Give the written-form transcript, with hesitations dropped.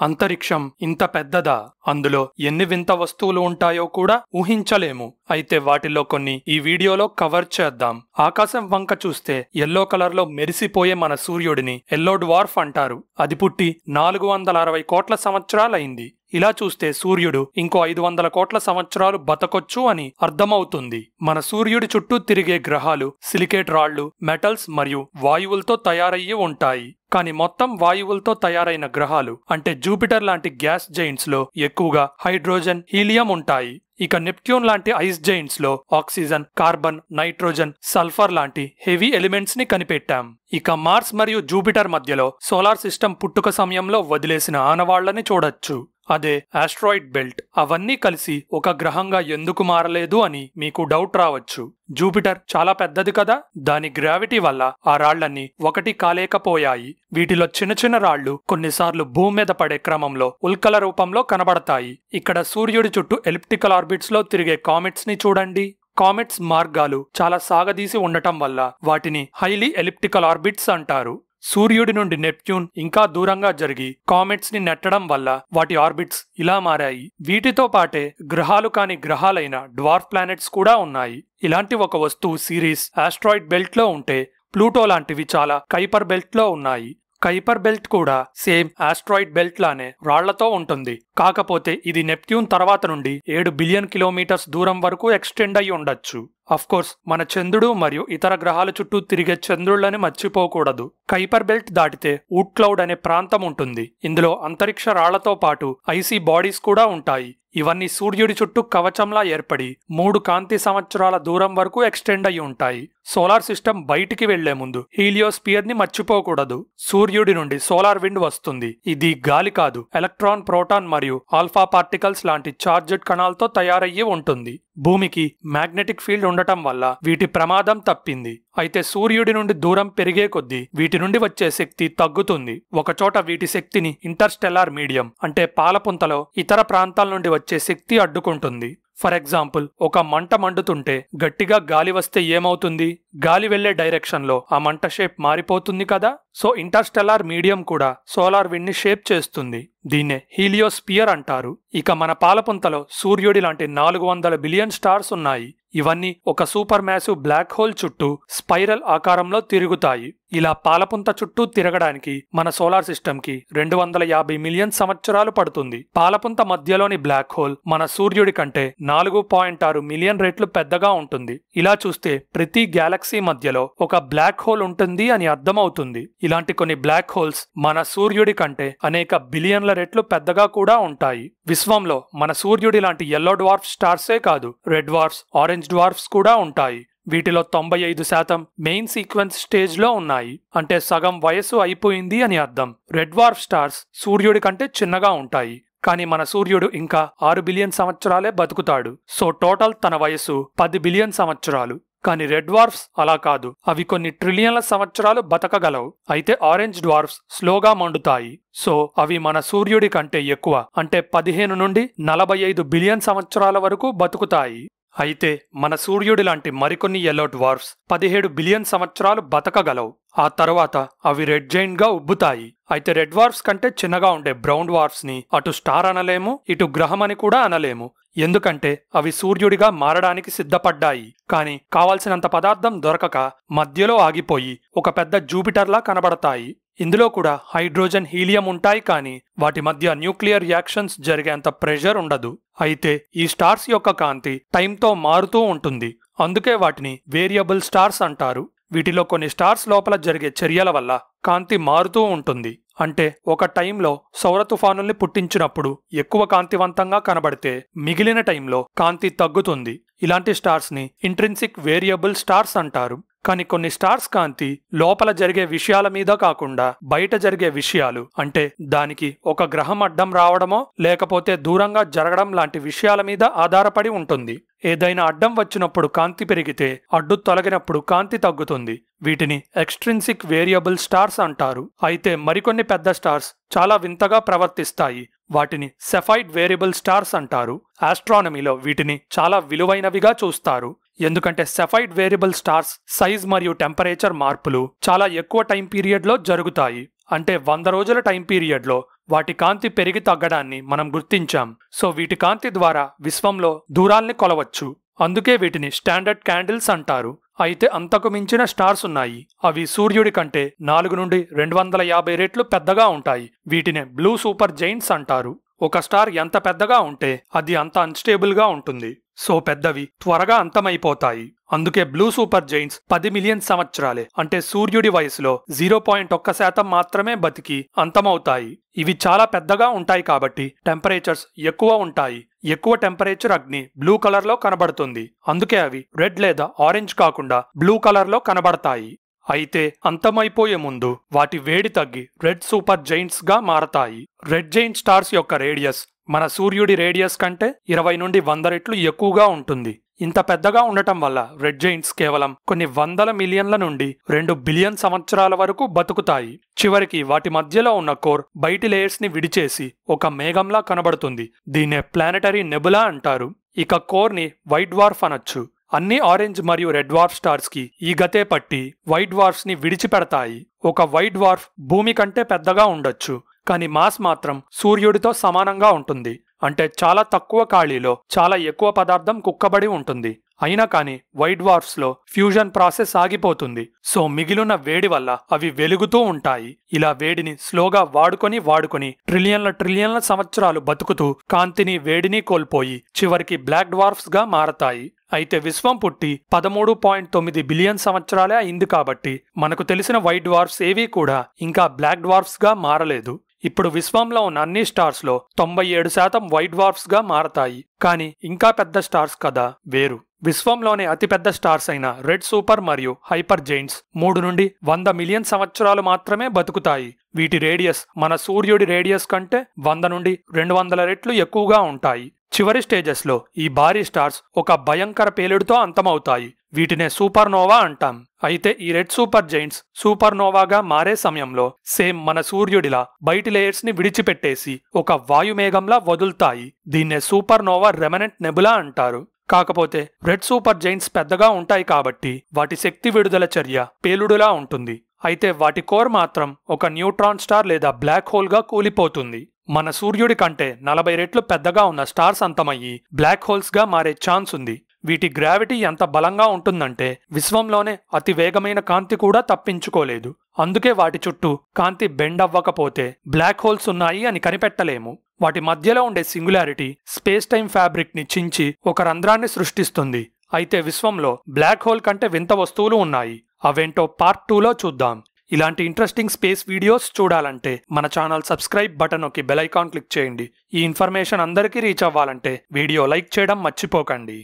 అంతరిక్షం ఇంత పెద్దదా? అందులో ఎన్ని వింత వస్తువులు ఉంటాయో కూడా ఊహించలేము. అయితే వాటిలో కొన్ని ఈ వీడియోలో కవర్ చేద్దాం. ఆకాశం వంక చూస్తే ఎల్లో కలర్ లో మెరిసిపోయే మన సూర్యుడిని ఎల్లో డ్వార్ఫ్ అంటారు. అది పుట్టి 460 కోట్ల సంవత్సరాలైంది. ఇలా చూస్తే సూర్యుడు ఇంకో 500 కోట్ల సంవత్సరాలు బతకొచ్చు అని అర్థమవుతుంది. మన సూర్యుడి చుట్టూ తిరిగే గ్రహాలు సిలికేట్ రాళ్లు, మెటల్స్ మరియు వాయువులతో తయారయ్యి ఉంటాయి. కానీ మొత్తం వాయువులతో తయారైన గ్రహాలు అంటే జూపిటర్ లాంటి గ్యాస్ జైంట్స్ లో ఎక్కువగా హైడ్రోజన్, హీలియం ఉంటాయి. ఇక నెప్ట్యూన్ లాంటి ఐస్ జైంట్స్ లో ఆక్సిజన్, కార్బన్, నైట్రోజన్, సల్ఫర్ లాంటి హెవీ ఎలిమెంట్స్ ని కనిపెట్టాం. ఇక మార్స్ మరియు జూపిటర్ మధ్యలో సోలార్ సిస్టమ్ పుట్టుక సమయంలో వదిలేసిన ఆనవాళ్లని చూడొచ్చు. అదే ఆస్ట్రాయిడ్ బెల్ట్. అవన్నీ కలిసి ఒక గ్రహంగా ఎందుకు మారలేదు అని మీకు డౌట్ రావచ్చు. జూపిటర్ చాలా పెద్దది కదా, దాని గ్రావిటీ వల్ల ఆ రాళ్లన్నీ ఒకటి కాలేకపోయాయి. వీటిలో చిన్న చిన్న రాళ్లు కొన్నిసార్లు భూమి మీద పడే క్రమంలో ఉల్కల రూపంలో కనబడతాయి. ఇక్కడ సూర్యుడి చుట్టూ ఎలిప్టికల్ ఆర్బిట్స్ లో తిరిగే కామెట్స్ ని చూడండి. కామెట్స్ మార్గాలు చాలా సాగదీసి ఉండటం వల్ల వాటిని హైలీ ఎలిప్టికల్ ఆర్బిట్స్ అంటారు. సూర్యుడి నుండి నెప్ట్యూన్ ఇంకా దూరంగా జరిగి కామెట్స్ ని నెట్టడం వల్ల వాటి ఆర్బిట్స్ ఇలా మారాయి. వీటితో పాటే గ్రహాలు కాని గ్రహాలైన డ్వార్ఫ్ ప్లానెట్స్ కూడా ఉన్నాయి. ఇలాంటి ఒక వస్తువు సిరీస్ ఆస్ట్రాయిడ్ బెల్ట్ లో ఉంటే ప్లూటో లాంటివి చాలా కైపర్ బెల్ట్ లో ఉన్నాయి. కైపర్ బెల్ట్ కూడా సేమ్ ఆస్ట్రాయిడ్ బెల్ట్ లానే రాళ్లతో ఉంటుంది. కాకపోతే ఇది నెప్ట్యూన్ తర్వాత నుండి 7 బిలియన్ కిలోమీటర్స్ దూరం వరకు ఎక్స్టెండ్ అయి ఉండొచ్చు. కోర్స్ మన చంద్రుడు మరియు ఇతర గ్రహాల చుట్టూ తిరిగే చంద్రుళ్ళని మర్చిపోకూడదు. కైపర్ బెల్ట్ దాటితే ఊట్ క్లౌడ్ అనే ప్రాంతం ఉంటుంది. ఇందులో అంతరిక్ష రాళ్లతో పాటు ఐసీ బాడీస్ కూడా ఉంటాయి. ఇవన్నీ సూర్యుడి చుట్టూ కవచంలా ఏర్పడి 3 కాంతి సంవత్సరాల దూరం వరకు ఎక్స్టెండ్ అయి ఉంటాయి. సోలార్ సిస్టమ్ బయటికి వెళ్లే ముందు హీలియోస్పియర్ ని మర్చిపోకూడదు. సూర్యుడి నుండి సోలార్ విండ్ వస్తుంది. ఇది గాలి కాదు, ఎలక్ట్రాన్, ప్రోటాన్ మరియు ఆల్ఫా పార్టికల్స్ లాంటి చార్జెడ్ కణాలతో తయారయ్యి ఉంటుంది. భూమికి మ్యాగ్నెటిక్ ఫీల్డ్ ఉండటం వల్ల వీటి ప్రమాదం తప్పింది. అయితే సూర్యుడి నుండి దూరం పెరిగే కొద్దీ వీటి నుండి వచ్చే శక్తి తగ్గుతుంది. ఒకచోట వీటి శక్తిని ఇంటర్స్టెల్లార్ మీడియం అంటే పాలపుంతలో ఇతర ప్రాంతాల నుండి వచ్చే శక్తి అడ్డుకుంటుంది. ఫర్ ఎగ్జాంపుల్, ఒక మంట మండుతుంటే గట్టిగా గాలి వస్తే ఏమవుతుంది? గాలి వెళ్లే డైరెక్షన్ లో ఆ మంట షేప్ మారిపోతుంది కదా. సో ఇంటర్స్టెల్లార్ మీడియం కూడా సోలార్ విండ్ ని షేప్ చేస్తుంది. దీన్నే హీలియోస్పియర్ అంటారు. ఇక మన పాలపుంతలో సూర్యుడి లాంటి 400 బిలియన్ స్టార్స్ ఉన్నాయి. ఇవన్నీ ఒక సూపర్ మ్యాసివ్ బ్లాక్ హోల్ చుట్టూ స్పైరల్ ఆకారంలో తిరుగుతాయి. ఇలా పాలపుంత చుట్టూ తిరగడానికి మన సోలార్ సిస్టమ్ కి 250 మిలియన్ సంవత్సరాలు పడుతుంది. పాలపుంత మధ్యలోని బ్లాక్ హోల్ మన సూర్యుడి కంటే 4.6 మిలియన్ రెట్లు పెద్దగా ఉంటుంది. ఇలా చూస్తే ప్రతి గ్యాలక్సీ మధ్యలో ఒక బ్లాక్ హోల్ ఉంటుంది అని అర్థమవుతుంది. ఇలాంటి కొన్ని బ్లాక్ హోల్స్ మన సూర్యుడి కంటే అనేక బిలియన్ల రెట్లు పెద్దగా కూడా ఉంటాయి. విశ్వంలో మన సూర్యుడి లాంటి ఎల్లో డ్వార్ఫ్ స్టార్సే కాదు, రెడ్ డ్వార్ఫ్స్, ఆరెంజ్ డ్వార్ఫ్స్ కూడా ఉంటాయి. వీటిలో 95% మెయిన్ సీక్వెన్స్ స్టేజ్ లో ఉన్నాయి. అంటే సగం వయస్సు అయిపోయింది అని అర్థం. రెడ్ డ్వార్ఫ్ స్టార్స్ సూర్యుడి కంటే చిన్నగా ఉంటాయి. కానీ మన సూర్యుడు ఇంకా 6 బిలియన్ సంవత్సరాలే బతుకుతాడు. సో టోటల్ తన వయస్సు 10 బిలియన్ సంవత్సరాలు. కానీ రెడ్ డ్వార్ఫ్స్ అలా కాదు, అవి కొన్ని ట్రిలియన్ల సంవత్సరాలు బతకగలవు. అయితే ఆరెంజ్ డ్వార్ఫ్స్ స్లోగా మండుతాయి. సో అవి మన సూర్యుడి కంటే ఎక్కువ, అంటే 15 నుండి 45 బిలియన్ సంవత్సరాల వరకు బతుకుతాయి. అయితే మన సూర్యుడి లాంటి మరికొన్ని ఎల్లో డ్వార్ఫ్స్ 17 బిలియన్ సంవత్సరాలు బతకగలవు. ఆ తర్వాత అవి రెడ్ జైంట్ గా ఉబ్బుతాయి. అయితే రెడ్ డ్వార్ఫ్స్ కంటే చిన్నగా ఉండే బ్రౌన్ డ్వార్ఫ్స్ ని అటు స్టార్ అనలేము, ఇటు గ్రహం అని కూడా అనలేము. ఎందుకంటే అవి సూర్యుడిగా మారడానికి సిద్ధపడ్డాయి. కానీ కావలసినంత పదార్థం దొరకక మధ్యలో ఆగిపోయి ఒక పెద్ద జూపిటర్లా కనబడతాయి. ఇందులో కూడా హైడ్రోజన్, హీలియం ఉంటాయి. కానీ వాటి మధ్య న్యూక్లియర్ రియాక్షన్స్ జరిగేంత ప్రెషర్ ఉండదు. అయితే ఈ స్టార్స్ యొక్క కాంతి టైంతో మారుతూ ఉంటుంది. అందుకే వాటిని వేరియబుల్ స్టార్స్ అంటారు. వీటిలో కొన్ని స్టార్స్ లోపల జరిగే చర్యల వల్ల కాంతి మారుతూ ఉంటుంది. అంటే ఒక టైంలో సౌర తుఫానుల్ని పుట్టించినప్పుడు ఎక్కువ కాంతివంతంగా కనబడితే మిగిలిన టైంలో కాంతి తగ్గుతుంది. ఇలాంటి స్టార్స్ ని ఇంట్రిన్సిక్ వేరియబుల్ స్టార్స్ అంటారు. కానీ కొన్ని స్టార్స్ కాంతి లోపల జరిగే విషయాల మీద కాకుండా బయట జరిగే విషయాలు, అంటే దానికి ఒక గ్రహం అడ్డం రావడమో లేకపోతే దూరంగా జరగడం లాంటి విషయాల మీద ఆధారపడి ఉంటుంది. ఏదైనా అడ్డం వచ్చినప్పుడు కాంతి పెరిగితే, అడ్డు తొలగినప్పుడు కాంతి తగ్గుతుంది. వీటిని ఎక్స్ట్రిన్సిక్ వేరియబుల్ స్టార్స్ అంటారు. అయితే మరికొన్ని పెద్ద స్టార్స్ చాలా వింతగా ప్రవర్తిస్తాయి. వాటిని సెఫైడ్ వేరియబుల్ స్టార్స్ అంటారు. ఆస్ట్రానమీలో వీటిని చాలా విలువైనవిగా చూస్తారు. ఎందుకంటే సెఫైడ్ వేరియబుల్ స్టార్స్ సైజ్ మరియు టెంపరేచర్ మార్పులు చాలా ఎక్కువ టైం పీరియడ్ లో జరుగుతాయి. అంటే 100 రోజుల టైం పీరియడ్లో వాటి కాంతి పెరిగి తగ్గడాన్ని మనం గుర్తించాం. సో వీటి కాంతి ద్వారా విశ్వంలో దూరాల్ని కొలవచ్చు. అందుకే వీటిని స్టాండర్డ్ క్యాండిల్స్ అంటారు. అయితే అంతకు మించిన స్టార్స్ ఉన్నాయి. అవి సూర్యుడి కంటే 4 నుండి 250 రెట్లు పెద్దగా ఉంటాయి. వీటిని బ్లూ సూపర్ జైంట్స్ అంటారు. ఒక స్టార్ ఎంత పెద్దగా ఉంటే అది అంత అన్స్టేబుల్ గా ఉంటుంది. సో పెద్దవి త్వరగా అంతమైపోతాయి. అందుకే బ్లూ సూపర్ జైంట్స్ 10 మిలియన్ సంవత్సరాలే, అంటే సూర్యుడి వయసులో 0.1% మాత్రమే బతికి అంతమవుతాయి. ఇవి చాలా పెద్దగా ఉంటాయి కాబట్టి టెంపరేచర్స్ ఎక్కువ ఉంటాయి. ఎక్కువ టెంపరేచర్ అగ్ని బ్లూ కలర్ లో కనబడుతుంది. అందుకే అవి రెడ్ లేదా ఆరెంజ్ కాకుండా బ్లూ కలర్ లో కనబడతాయి. అయితే అంతమైపోయే ముందు వాటి వేడి తగ్గి రెడ్ సూపర్ జైంట్స్ గా మారతాయి. రెడ్ జైంట్ స్టార్స్ యొక్క రేడియస్ మన సూర్యుడి రేడియస్ కంటే 20 నుండి 100 రెట్లు ఎక్కువగా ఉంటుంది. ఇంత పెద్దగా ఉండటం వల్ల రెడ్ జైంట్స్ కేవలం కొన్ని వందల మిలియన్ల నుండి 2 బిలియన్ సంవత్సరాల వరకు బతుకుతాయి. చివరికి వాటి మధ్యలో ఉన్న కోర్ బయటి లేయర్స్ ని విడిచేసి ఒక మేఘంలా కనబడుతుంది. దీన్నే ప్లానెటరీ నెబులా అంటారు. ఇక కోర్ ని వైట్ డ్వార్ఫ్ అనొచ్చు. అన్ని ఆరెంజ్ మరియు రెడ్ డ్వార్ఫ్ స్టార్స్ కి ఈ గతే పట్టి వైట్ డ్వార్ఫ్స్ ని విడిచిపెడతాయి. ఒక వైట్ డ్వార్ఫ్ భూమి కంటే పెద్దగా ఉండొచ్చు, కానీ మాస్ మాత్రం సూర్యుడితో సమానంగా ఉంటుంది. అంటే చాలా తక్కువ ఖాళీలో చాలా ఎక్కువ పదార్థం కుక్కబడి ఉంటుంది. అయినా కానీ వైట్ డ్వార్ఫ్స్ లో ఫ్యూజన్ ప్రాసెస్ ఆగిపోతుంది. సో మిగిలిన వేడి వల్ల అవి వెలుగుతూ ఉంటాయి. ఇలా వేడిని స్లోగా వాడుకొని ట్రిలియన్ల సంవత్సరాలు బతుకుతూ కాంతిని వేడిని కోల్పోయి చివరికి బ్లాక్ డ్వార్ఫ్స్ గా మారతాయి. అయితే విశ్వం పుట్టి 13.9 బిలియన్ సంవత్సరాలే అయింది కాబట్టి మనకు తెలిసిన వైట్ డ్వార్ఫ్స్ ఏవీ కూడా ఇంకా బ్లాక్ డ్వార్ఫ్స్ గా మారలేదు. ఇప్పుడు విశ్వంలో ఉన్న అన్ని స్టార్స్ లో 97% వైట్ డ్వార్ఫ్స్ గా మారతాయి. కానీ ఇంకా పెద్ద స్టార్స్ కదా వేరు. విశ్వంలోనే అతిపెద్ద స్టార్స్ అయిన రెడ్ సూపర్ మరియు హైపర్ జైంట్స్ 3 నుండి 100 మిలియన్ సంవత్సరాలు మాత్రమే బతుకుతాయి. వీటి రేడియస్ మన సూర్యుడి రేడియస్ కంటే 100 నుండి 200 రెట్లు ఎక్కువగా ఉంటాయి. చివరి స్టేజెస్ లో ఈ భారీ స్టార్స్ ఒక భయంకర పేలుడుతో అంతమవుతాయి. వీటినే సూపర్నోవా అంటాం. అయితే ఈ రెడ్ సూపర్ జైంట్స్ సూపర్నోవాగా మారే సమయంలో సేమ్ మన సూర్యుడిలా బయటి లేయర్స్ ని విడిచిపెట్టేసి ఒక వాయుమేఘంలా వదులుతాయి. దీన్నే సూపర్నోవా రెమనెంట్ నెబులా అంటారు. కాకపోతే రెడ్ సూపర్ జైంట్స్ పెద్దగా ఉంటాయి కాబట్టి వాటి శక్తి విడుదల చర్య పేలుడులా ఉంటుంది. అయితే వాటి కోర్ మాత్రం ఒక న్యూట్రాన్ స్టార్ లేదా బ్లాక్ హోల్ గా కూలిపోతుంది. మన సూర్యుడి కంటే 40 రెట్లు పెద్దగా ఉన్న స్టార్స్ అంతమయ్యి బ్లాక్ హోల్స్ గా మారే ఛాన్స్ ఉంది. వీటి గ్రావిటీ ఎంత బలంగా ఉంటుందంటే విశ్వంలోనే అతి వేగమైన కాంతి కూడా తప్పించుకోలేదు. అందుకే వాటి చుట్టూ కాంతి బెండ్ అవ్వకపోతే బ్లాక్ హోల్స్ ఉన్నాయి అని కనిపెట్టలేము. వాటి మధ్యలో ఉండే సింగులారిటీ స్పేస్ టైం ఫ్యాబ్రిక్ ని చించి ఒక రంధ్రాన్ని సృష్టిస్తుంది. అయితే విశ్వంలో బ్లాక్ హోల్ కంటే వింత వస్తువులు ఉన్నాయి. అవేంటో పార్ట్ 2లో చూద్దాం. ఇలాంటి ఇంట్రెస్టింగ్ స్పేస్ వీడియోస్ చూడాలంటే మన ఛానల్ సబ్స్క్రైబ్ బటన్ నొక్కి బెల్ ఐకాన్ క్లిక్ చేయండి. ఈ ఇన్ఫర్మేషన్ అందరికీ రీచ్ అవ్వాలంటే వీడియో లైక్ చేయడం మర్చిపోకండి.